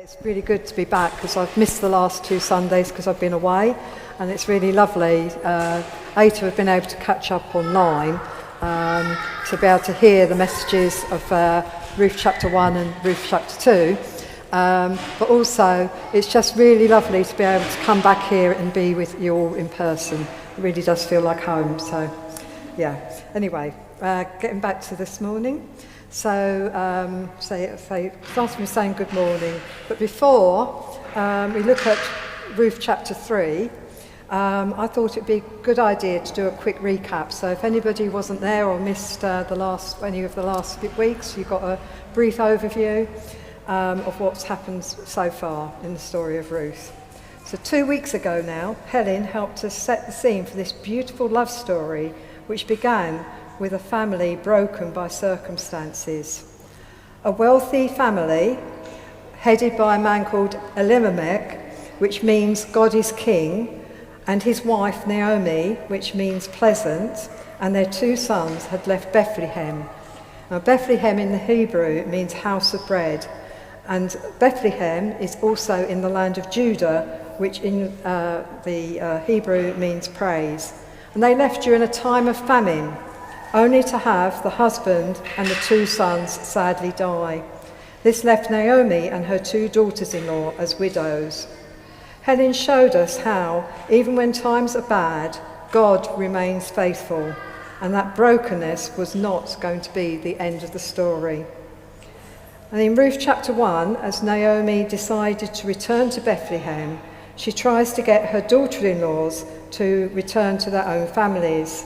It's really good to be back because I've missed the last 2 Sundays because I've been away, and it's really lovely to have been able to catch up online, to be able to hear the messages of Ruth chapter 1 and Ruth chapter 2, but also it's just really lovely to be able to come back here and be with you all in person. It really does feel like home, so yeah. Anyway, getting back to this morning. So, starting with saying good morning. But before we look at Ruth chapter 3, I thought it'd be a good idea to do a quick recap. So if anybody wasn't there or missed any of the last weeks, you've got a brief overview of what's happened so far in the story of Ruth. So 2 weeks ago now, Helen helped us set the scene for this beautiful love story, which began with a family broken by circumstances. A wealthy family headed by a man called Elimelech, which means God is king, and his wife Naomi, which means pleasant, and their 2 sons had left Bethlehem. Now Bethlehem in the Hebrew means house of bread, and Bethlehem is also in the land of Judah, which in the Hebrew means praise. And they left during a time of famine, only to have the husband and the 2 sons sadly die. This left Naomi and her 2 daughters-in-law as widows. Helen showed us how, even when times are bad, God remains faithful, and that brokenness was not going to be the end of the story. And in Ruth chapter 1, as Naomi decided to return to Bethlehem, she tries to get her daughter-in-laws to return to their own families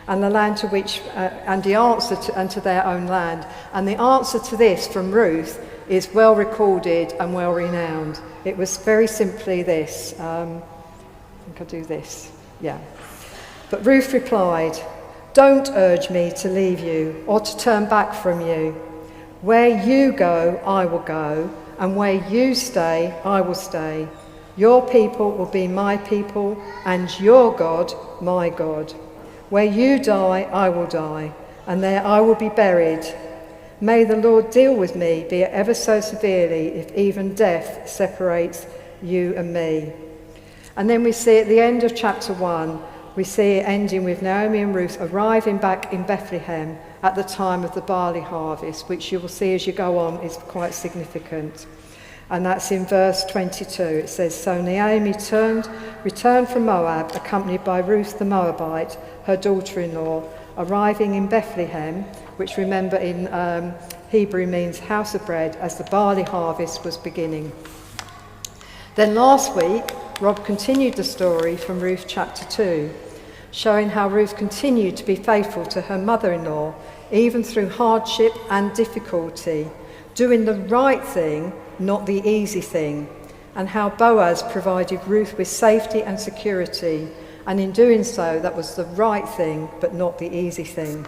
and the land to which, and the answer to their own land. And the answer to this from Ruth is well recorded and well renowned. It was very simply this. I think I'll do this. Yeah. But Ruth replied, "Don't urge me to leave you or to turn back from you. Where you go, I will go, and where you stay, I will stay. Your people will be my people, and your God, my God. Where you die, I will die, and there I will be buried. May the Lord deal with me, be it ever so severely, if even death separates you and me." And then we see at the end of chapter 1, we see it ending with Naomi and Ruth arriving back in Bethlehem at the time of the barley harvest, which you will see as you go on is quite significant. And that's in verse 22. It says, "So Naomi returned from Moab, accompanied by Ruth the Moabite, her daughter-in-law, arriving in Bethlehem," which remember in Hebrew means house of bread, as the barley harvest was beginning. Then last week, Rob continued the story from Ruth chapter 2, showing how Ruth continued to be faithful to her mother-in-law, even through hardship and difficulty, doing the right thing, not the easy thing, and how Boaz provided Ruth with safety and security, and in doing so, that was the right thing, but not the easy thing.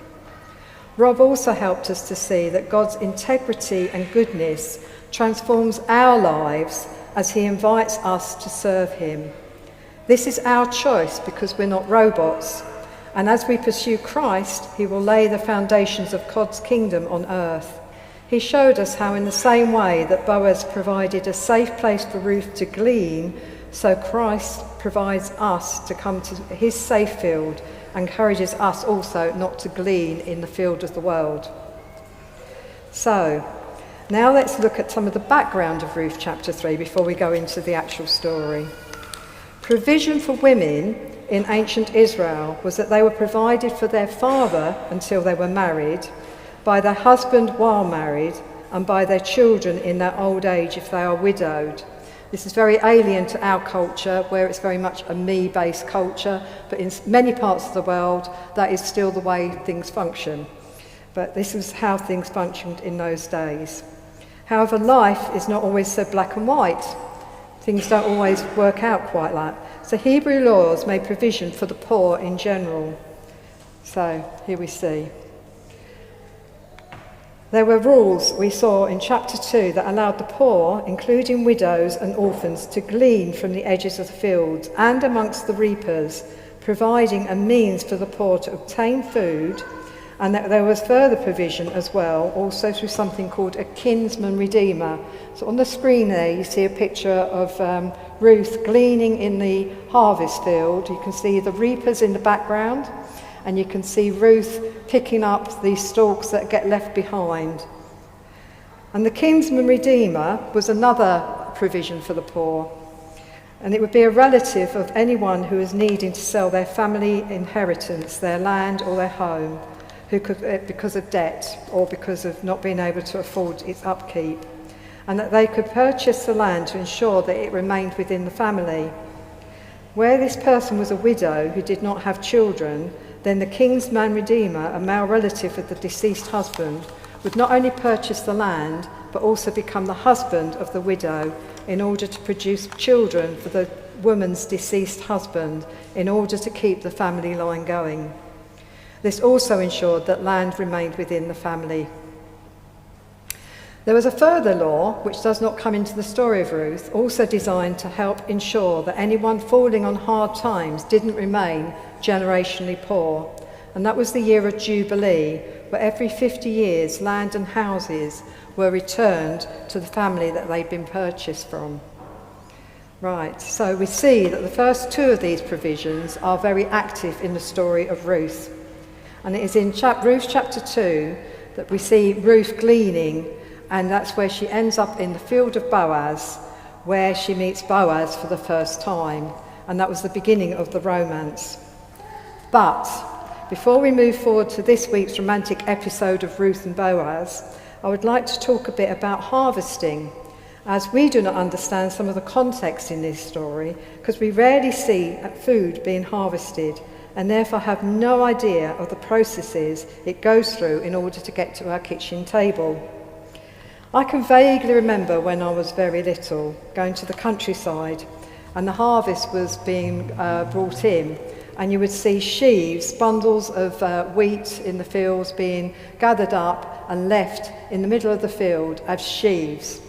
Rob also helped us to see that God's integrity and goodness transforms our lives as he invites us to serve him. This is our choice because we're not robots, and as we pursue Christ, he will lay the foundations of God's kingdom on earth. He showed us how in the same way that Boaz provided a safe place for Ruth to glean, so Christ provides us to come to his safe field and encourages us also not to glean in the field of the world. So, now let's look at some of the background of Ruth chapter 3 before we go into the actual story. Provision for women in ancient Israel was that they were provided for their father until they were married, by their husband while married, and by their children in their old age if they are widowed. This is very alien to our culture, where it's very much a me-based culture, but in many parts of the world, that is still the way things function. But this is how things functioned in those days. However, life is not always so black and white. Things don't always work out quite like that. So Hebrew laws made provision for the poor in general. So here we see. There were rules we saw in chapter 2 that allowed the poor, including widows and orphans, to glean from the edges of the fields and amongst the reapers, providing a means for the poor to obtain food And that there was further provision as well, also through something called a kinsman redeemer. So on the screen there, you see a picture of Ruth gleaning in the harvest field. You can see the reapers in the background, and you can see Ruth picking up the stalks that get left behind. And the kinsman redeemer was another provision for the poor. And it would be a relative of anyone who was needing to sell their family inheritance, their land or their home, who could, because of debt or because of not being able to afford its upkeep, and that they could purchase the land to ensure that it remained within the family. Where this person was a widow who did not have children, then the kinsman redeemer, a male relative of the deceased husband, would not only purchase the land, but also become the husband of the widow in order to produce children for the woman's deceased husband, in order to keep the family line going. This also ensured that land remained within the family. There was a further law, which does not come into the story of Ruth, also designed to help ensure that anyone falling on hard times didn't remain generationally poor. And that was the year of Jubilee, where every 50 years land and houses were returned to the family that they'd been purchased from. Right, so we see that the first two of these provisions are very active in the story of Ruth. And it is in Ruth chapter 2 that we see Ruth gleaning, and that's where she ends up in the field of Boaz, where she meets Boaz for the first time. And that was the beginning of the romance. But before we move forward to this week's romantic episode of Ruth and Boaz, I would like to talk a bit about harvesting, as we do not understand some of the context in this story, because we rarely see food being harvested, and therefore have no idea of the processes it goes through in order to get to our kitchen table. I can vaguely remember when I was very little, going to the countryside, and the harvest was being brought in, and you would see sheaves, bundles of wheat in the fields being gathered up and left in the middle of the field as sheaves.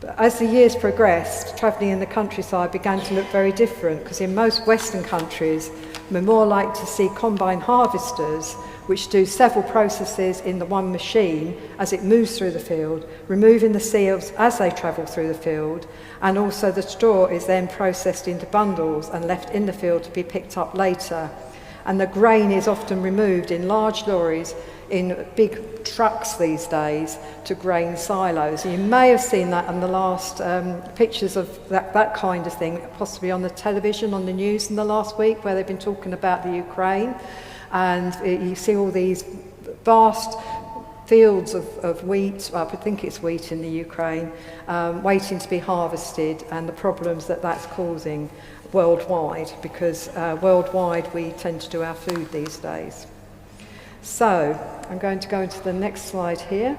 But as the years progressed, travelling in the countryside began to look very different, because in most Western countries, we're more likely to see combine harvesters, which do several processes in the one machine as it moves through the field, removing the seeds as they travel through the field, and also the straw is then processed into bundles and left in the field to be picked up later. And the grain is often removed in large lorries in big trucks these days to grain silos. You may have seen that in the last pictures of that kind of thing, possibly on the television, on the news in the last week, where they've been talking about the Ukraine. And you see all these vast fields of wheat, well, I think it's wheat in the Ukraine, waiting to be harvested, and the problems that that's causing worldwide, because worldwide we tend to do our food these days. So I'm going to go into the next slide here.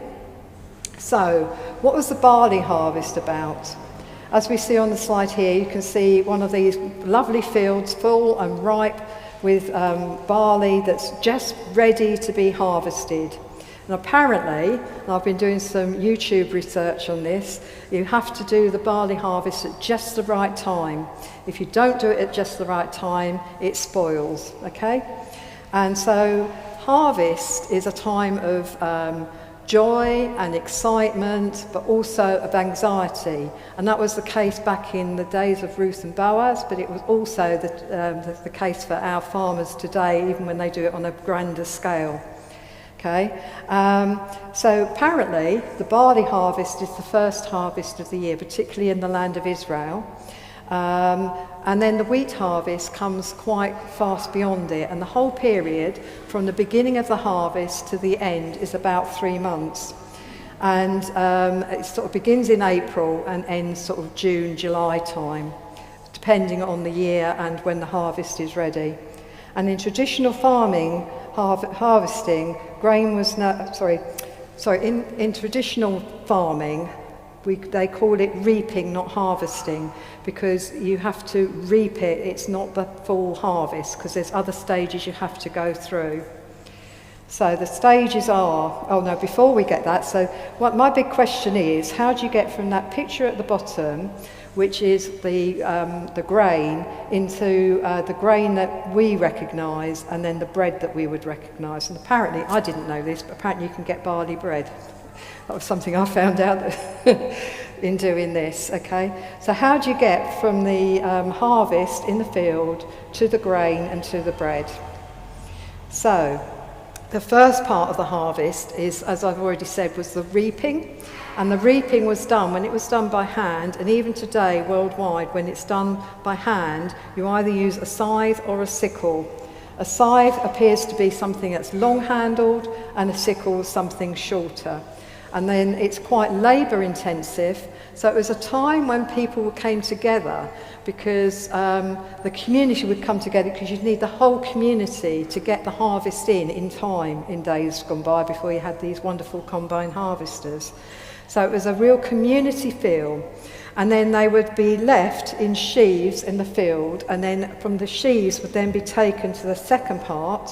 So what was the barley harvest about? As we see on the slide here, you can see one of these lovely fields full and ripe with barley that's just ready to be harvested. And apparently, and I've been doing some YouTube research on this, you have to do the barley harvest at just the right time. If you don't do it at just the right time, it spoils, okay? And so harvest is a time of joy and excitement, but also of anxiety. And that was the case back in the days of Ruth and Boaz, but it was also the case for our farmers today, even when they do it on a grander scale. Okay, so apparently the barley harvest is the first harvest of the year, particularly in the land of Israel. And then the wheat harvest comes quite fast beyond it, and the whole period from the beginning of the harvest to the end is about 3 months. And it sort of begins in April and ends sort of June, July time, depending on the year and when the harvest is ready. And in traditional farming, harvesting, grain was in traditional farming, they call it reaping, not harvesting, because you have to reap it. It's not the full harvest, because there's other stages you have to go through. So the stages are, oh no, before we get that, so what my big question is, how do you get from that picture at the bottom, which is the grain, into the grain that we recognise, and then the bread that we would recognise? And apparently, I didn't know this, but apparently you can get barley bread. That was something I found out in doing this, okay? So how do you get from the harvest in the field to the grain and to the bread? So the first part of the harvest is, as I've already said, was the reaping. And the reaping was done when it was done by hand, and even today worldwide when it's done by hand, you either use a scythe or a sickle. A scythe appears to be something that's long handled, and a sickle is something shorter. And then it's quite labour intensive, so it was a time when people came together because the community would come together, because you'd need the whole community to get the harvest in time in days gone by before you had these wonderful combine harvesters. So it was a real community feel. And then they would be left in sheaves in the field, and then from the sheaves would then be taken to the second part,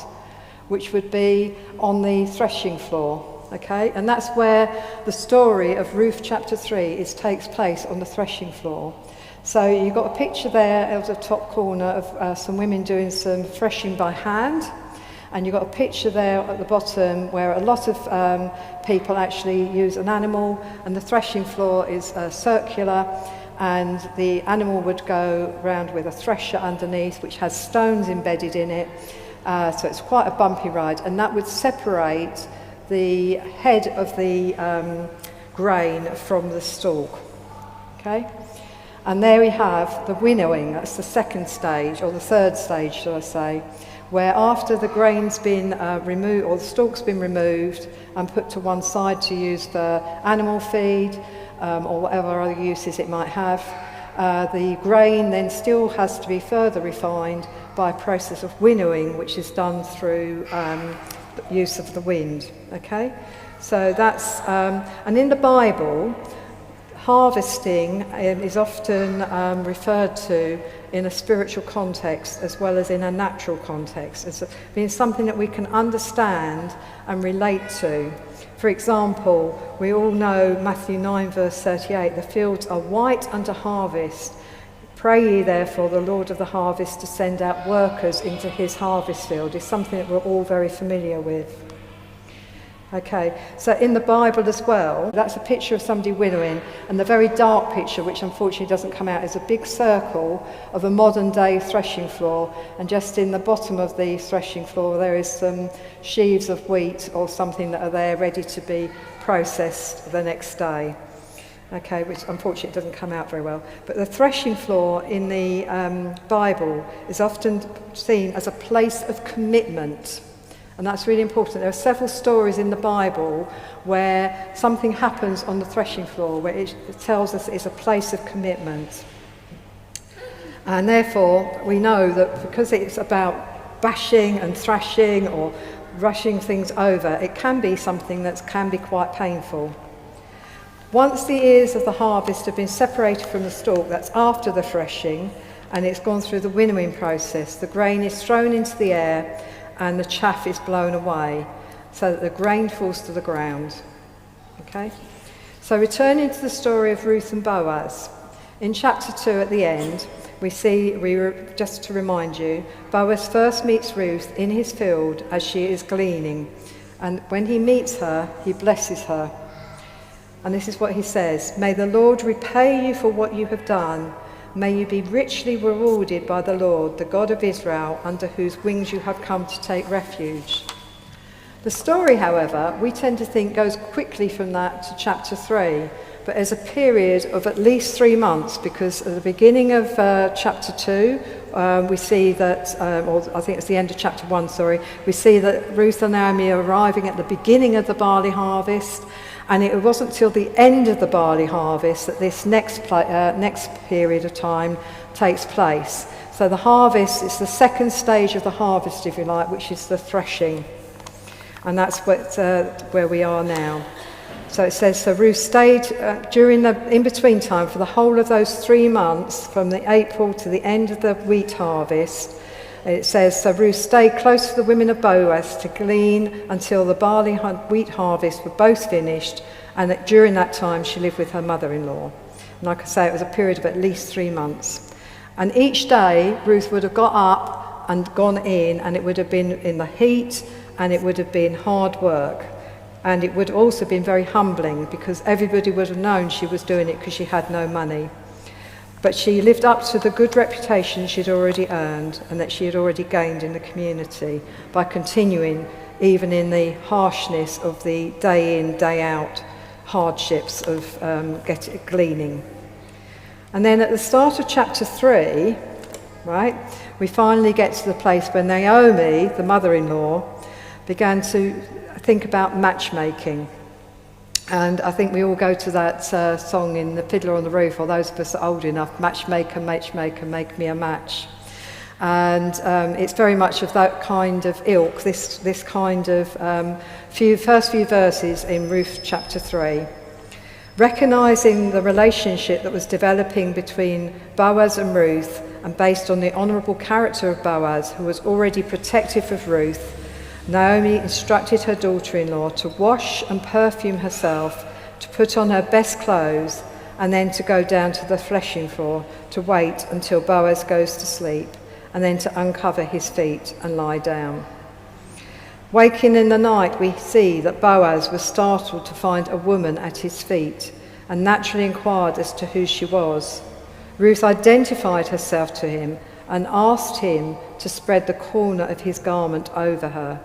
which would be on the threshing floor. Okay, and that's where the story of Ruth chapter 3 takes place, on the threshing floor. So you've got a picture there at the top corner of some women doing some threshing by hand, and you've got a picture there at the bottom where a lot of people actually use an animal, and the threshing floor is circular, and the animal would go round with a thresher underneath which has stones embedded in it, so it's quite a bumpy ride, and that would separate the head of the grain from the stalk. Okay, and there we have the winnowing. That's the second stage, or the third stage, shall I say, where after the grain's been removed, or the stalk's been removed and put to one side to use for animal feed or whatever other uses it might have, the grain then still has to be further refined by a process of winnowing, which is done through use of the wind. Okay, so that's and in the Bible, harvesting is often referred to in a spiritual context as well as in a natural context, as being something that we can understand and relate to. For example, we all know Matthew 9 verse 38, the fields are white unto harvest. Pray ye therefore the Lord of the harvest to send out workers into his harvest field. Is something that we're all very familiar with. Okay, so in the Bible as well, that's a picture of somebody winnowing, and the very dark picture, which unfortunately doesn't come out, is a big circle of a modern day threshing floor, and just in the bottom of the threshing floor there is some sheaves of wheat or something that are there ready to be processed the next day. Okay, which unfortunately doesn't come out very well. But the threshing floor in the Bible is often seen as a place of commitment. And that's really important. There are several stories in the Bible where something happens on the threshing floor, where it tells us it's a place of commitment. And therefore, we know that because it's about bashing and thrashing or rushing things over, it can be something that can be quite painful. Once the ears of the harvest have been separated from the stalk, that's after the threshing, and it's gone through the winnowing process, the grain is thrown into the air and the chaff is blown away so that the grain falls to the ground. Okay? So returning to the story of Ruth and Boaz, in chapter 2 at the end, we see, just to remind you, Boaz first meets Ruth in his field as she is gleaning, and when he meets her, he blesses her. And this is what he says: "May the Lord repay you for what you have done. May you be richly rewarded by the Lord, the God of Israel, under whose wings you have come to take refuge." The story, however, we tend to think goes quickly from that to chapter 3, but there's a period of at least 3 months, because at the beginning of chapter 2, we see that, or I think it's the end of chapter 1, sorry, we see that Ruth and Naomi are arriving at the beginning of the barley harvest, and it wasn't till the end of the barley harvest that this next period of time takes place. So the harvest is the second stage of the harvest, if you like, which is the threshing. And that's where we are now. So it says, so Ruth stayed during the in-between time for the whole of those 3 months, from the April to the end of the wheat harvest, It says, so Ruth stayed close to the women of Boaz to glean until the barley and wheat harvest were both finished, and that during that time she lived with her mother-in-law. And like I say, it was a period of at least 3 months. And each day Ruth would have got up and gone in, and it would have been in the heat, and it would have been hard work. And it would also have been very humbling, because everybody would have known she was doing it because she had no money. But she lived up to the good reputation she'd already earned and that she had already gained in the community by continuing even in the harshness of the day in, day out hardships of gleaning. And then at the start of chapter 3, right, we finally get to the place where Naomi, the mother-in-law, began to think about matchmaking. And I think we all go to that song in The Fiddler on the Roof, or those of us that are old enough, matchmaker, matchmaker, make me a match. And it's very much of that kind of ilk, this kind of first few verses in Ruth chapter 3. Recognising the relationship that was developing between Boaz and Ruth, and based on the honourable character of Boaz, who was already protective of Ruth, Naomi instructed her daughter-in-law to wash and perfume herself, to put on her best clothes, and then to go down to the threshing floor to wait until Boaz goes to sleep, and then to uncover his feet and lie down. Waking in the night, we see that Boaz was startled to find a woman at his feet, and naturally inquired as to who she was. Ruth identified herself to him and asked him to spread the corner of his garment over her.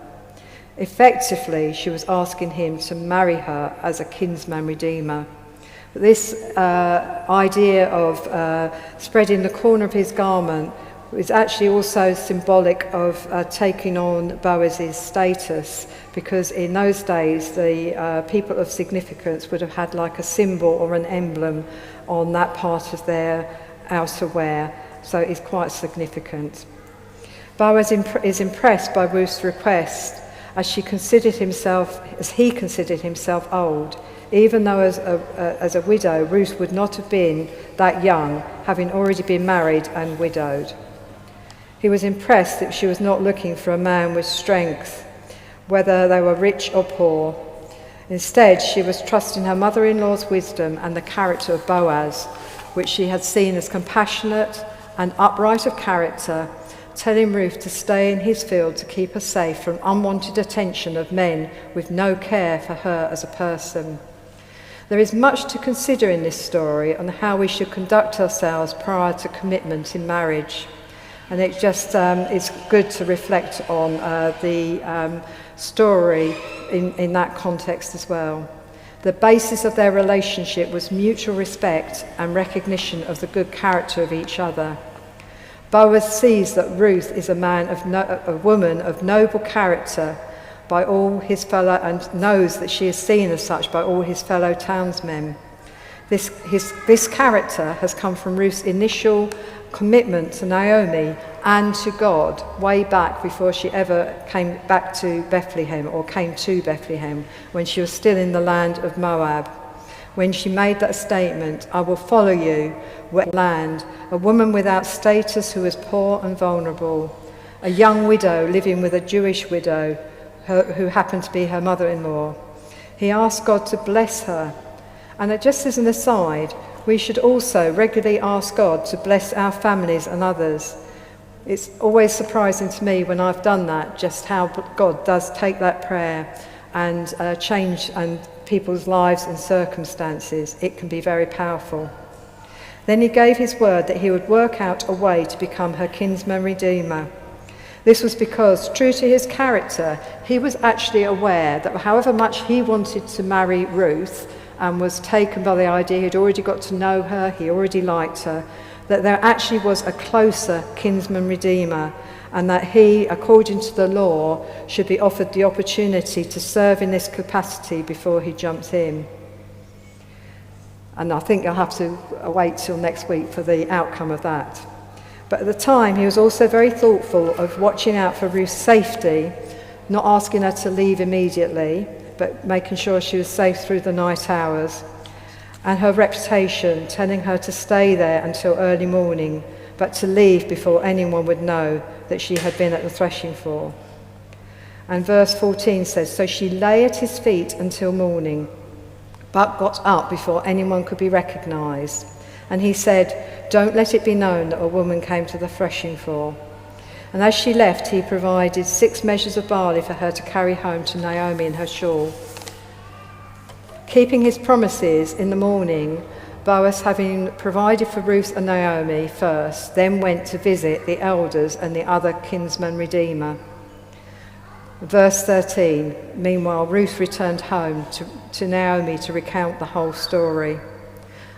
Effectively, she was asking him to marry her as a kinsman redeemer. But this idea of spreading the corner of his garment is actually also symbolic of taking on Boaz's status, because in those days the people of significance would have had like a symbol or an emblem on that part of their outer wear, so it's quite significant. Boaz is impressed by Ruth's request, as he considered himself old, even though as a widow Ruth would not have been that young, having already been married and widowed. He was impressed that she was not looking for a man with strength, whether they were rich or poor. Instead, she was trusting her mother-in-law's wisdom and the character of Boaz, which she had seen as compassionate and upright of character, telling Ruth to stay in his field to keep her safe from unwanted attention of men with no care for her as a person. There is much to consider in this story on how we should conduct ourselves prior to commitment in marriage. And it just is good to reflect on the story in that context as well. The basis of their relationship was mutual respect and recognition of the good character of each other. Boaz sees that Ruth is a woman of noble character by all his fellow, and knows that she is seen as such by all his fellow townsmen. This character has come from Ruth's initial commitment to Naomi and to God way back before she ever came back to Bethlehem, or came to Bethlehem, when she was still in the land of Moab. When she made that statement, I will follow you where land, a woman without status who is poor and vulnerable, a young widow living with a Jewish widow who happened to be her mother-in-law. He asked God to bless her. And just as an aside, we should also regularly ask God to bless our families and others. It's always surprising to me when I've done that, just how God does take that prayer and change people's lives and circumstances. It can be very powerful. Then he gave his word that he would work out a way to become her kinsman redeemer. This was because, true to his character, he was actually aware that however much he wanted to marry Ruth, and was taken by the idea, he'd already got to know her, he already liked her, that there actually was a closer kinsman redeemer, and that he, according to the law, should be offered the opportunity to serve in this capacity before he jumped in. And I think I'll have to wait till next week for the outcome of that. But at the time, he was also very thoughtful of watching out for Ruth's safety, not asking her to leave immediately, but making sure she was safe through the night hours, and her reputation, telling her to stay there until early morning but to leave before anyone would know that she had been at the threshing floor. And verse 14 says, so she lay at his feet until morning, but got up before anyone could be recognised. And he said, don't let it be known that a woman came to the threshing floor. And as she left, he provided 6 measures of barley for her to carry home to Naomi in her shawl. Keeping his promises, in the morning, Boaz, having provided for Ruth and Naomi first, then went to visit the elders and the other kinsman redeemer. Verse 13, meanwhile, Ruth returned home to Naomi to recount the whole story.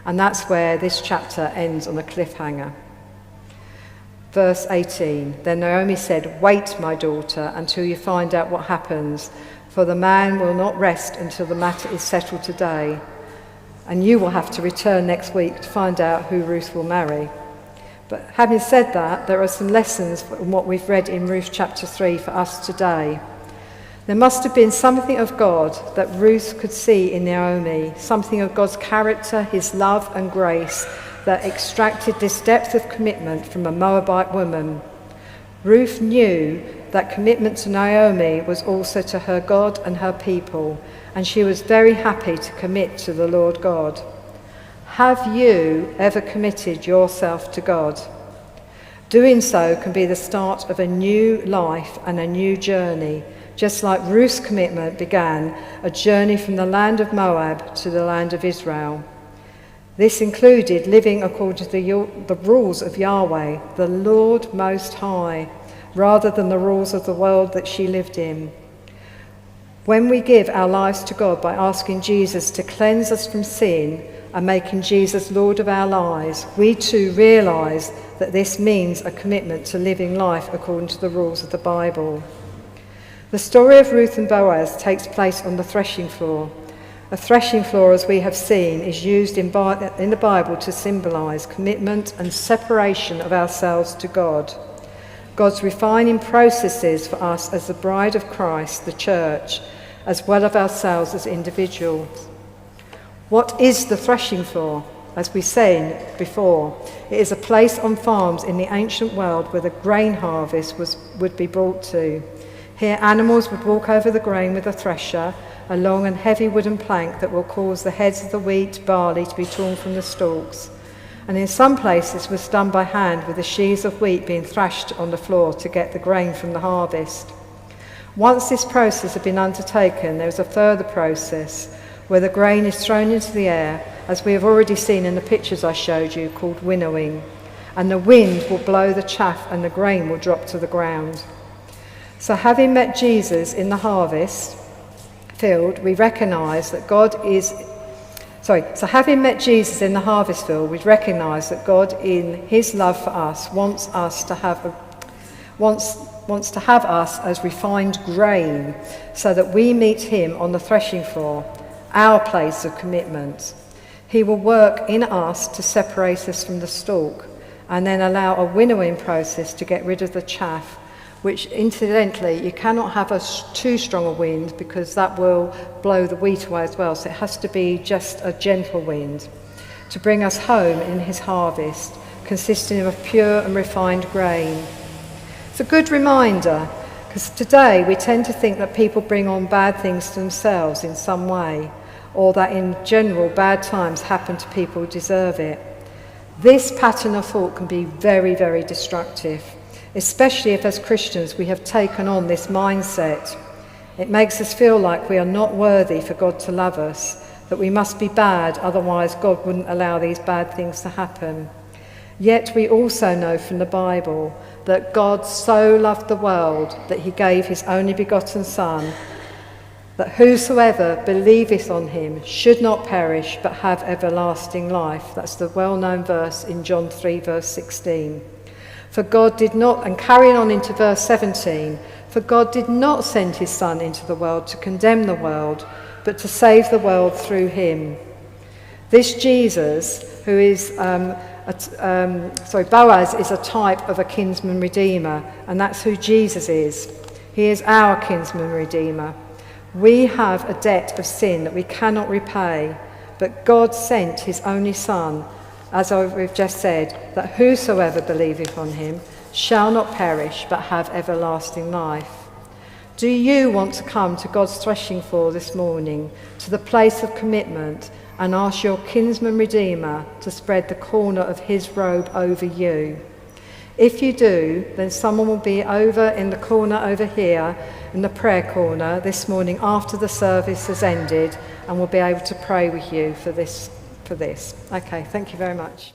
And that's where this chapter ends on a cliffhanger. Verse 18, then Naomi said, wait, my daughter, until you find out what happens, for the man will not rest until the matter is settled today. And you will have to return next week to find out who Ruth will marry. But having said that, there are some lessons from what we've read in Ruth chapter 3 for us today. There must have been something of God that Ruth could see in Naomi, something of God's character, his love and grace that extracted this depth of commitment from a Moabite woman. Ruth knew that commitment to Naomi was also to her God and her people, and she was very happy to commit to the Lord God. Have you ever committed yourself to God? Doing so can be the start of a new life and a new journey, just like Ruth's commitment began a journey from the land of Moab to the land of Israel. This included living according to the rules of Yahweh, the Lord Most High, rather than the rules of the world that she lived in. When we give our lives to God by asking Jesus to cleanse us from sin and making Jesus Lord of our lives, we too realise that this means a commitment to living life according to the rules of the Bible. The story of Ruth and Boaz takes place on the threshing floor. A threshing floor, as we have seen, is used in the Bible to symbolise commitment and separation of ourselves to God. God's refining processes for us as the bride of Christ, the church, as well as ourselves as individuals. What is the threshing floor? As we said before, it is a place on farms in the ancient world where the grain harvest would be brought to. Here animals would walk over the grain with a thresher, a long and heavy wooden plank that will cause the heads of the wheat, barley to be torn from the stalks. And in some places was done by hand, with the sheaves of wheat being thrashed on the floor to get the grain from the harvest. Once this process had been undertaken, there is a further process where the grain is thrown into the air, as we have already seen in the pictures I showed you, called winnowing. And the wind will blow the chaff and the grain will drop to the ground. So having met Jesus in the harvest field, we recognise that having met Jesus in the harvest field, we recognise that God, in his love for us, wants to have us as refined grain, so that we meet him on the threshing floor, our place of commitment. He will work in us to separate us from the stalk, and then allow a winnowing process to get rid of the chaff, which incidentally, you cannot have too strong a wind because that will blow the wheat away as well. So it has to be just a gentle wind to bring us home in his harvest, consisting of pure and refined grain. It's a good reminder, because today we tend to think that people bring on bad things to themselves in some way, or that in general bad times happen to people who deserve it. This pattern of thought can be very, very destructive, especially if as Christians we have taken on this mindset. It makes us feel like we are not worthy for God to love us, that we must be bad, otherwise God wouldn't allow these bad things to happen. Yet we also know from the Bible that God so loved the world that he gave his only begotten Son, that whosoever believeth on him should not perish but have everlasting life. That's the well-known verse in John 3 verse 16. For God did not, and carrying on into verse 17, for God did not send his Son into the world to condemn the world, but to save the world through him. This Jesus, who is, Boaz is a type of a kinsman redeemer, and that's who Jesus is. He is our kinsman redeemer. We have a debt of sin that we cannot repay, but God sent his only Son we've just said, that whosoever believeth on him shall not perish but have everlasting life. Do you want to come to God's threshing floor this morning, to the place of commitment, and ask your kinsman redeemer to spread the corner of his robe over you? If you do, then someone will be over in the corner over here, in the prayer corner this morning after the service has ended, and will be able to pray with you for this. Okay, thank you very much.